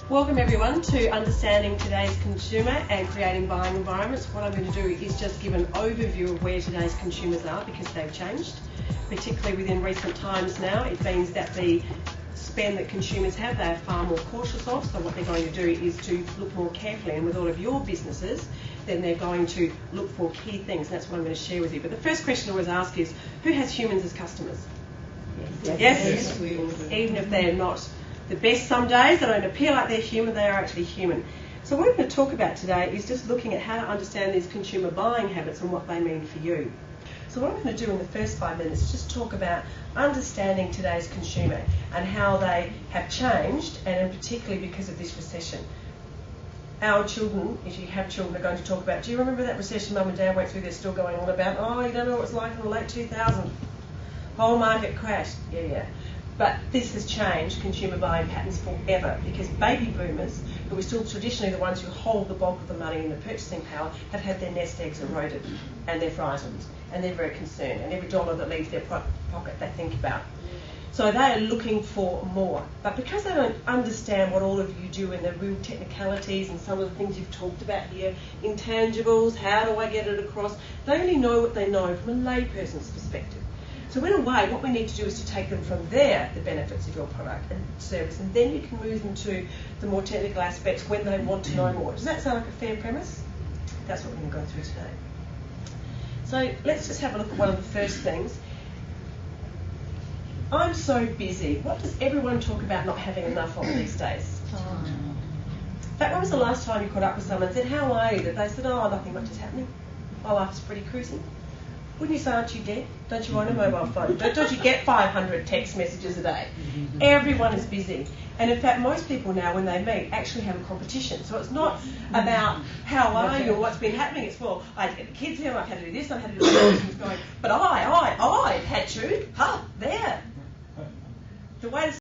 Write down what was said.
Welcome everyone to Understanding Today's Consumer and Creating Buying Environments. What I'm going to do is just give an overview of where today's consumers are because they've changed, particularly within recent times now. It means that the spend that consumers have, they're far more cautious of, so what they're going to do is to look more carefully, and with all of your businesses, then they're going to look for key things. That's what I'm going to share with you. But the first question I always ask is, who has humans as customers? Yes? Even if they're not the best some days, they don't appear like they're human, they are actually human. So what I'm going to talk about today is just looking at how to understand these consumer buying habits and what they mean for you. So what I'm going to do in the first 5 minutes is just talk about understanding today's consumer and how they have changed, and particularly because of this recession. Our children, if you have children, are going to talk about, do you remember that recession Mum and Dad went through? They're still going on about, oh, you don't know what it was like in the late 2000s. Whole market crashed. Yeah. But this has changed consumer buying patterns forever because baby boomers, who are still traditionally the ones who hold the bulk of the money and the purchasing power, have had their nest eggs eroded, and they're frightened and they're very concerned, and every dollar that leaves their pocket they think about. So they are looking for more. But because they don't understand what all of you do and the real technicalities and some of the things you've talked about here, intangibles, how do I get it across, they only know what they know from a layperson's perspective. So in a way, what we need to do is to take them from there, the benefits of your product and service, and then you can move them to the more technical aspects when they want to know more. Does that sound like a fair premise? That's what we're going to go through today. So let's just have a look at one of the first things. I'm so busy. What does everyone talk about not having enough of these days? In fact, when was the last time you caught up with someone and said, how are you? That they said, oh, nothing much is happening. My life's pretty cruising. Wouldn't you say, aren't you dead? Don't you own a mobile phone? Don't you get 500 text messages a day? Everyone is busy. And in fact, most people now, when they meet, actually have a competition. So it's not about how are you or what's been happening. It's, well, I had to get the kids here, I've had to do this, I've had to do that. Going, but I had to. There. The way to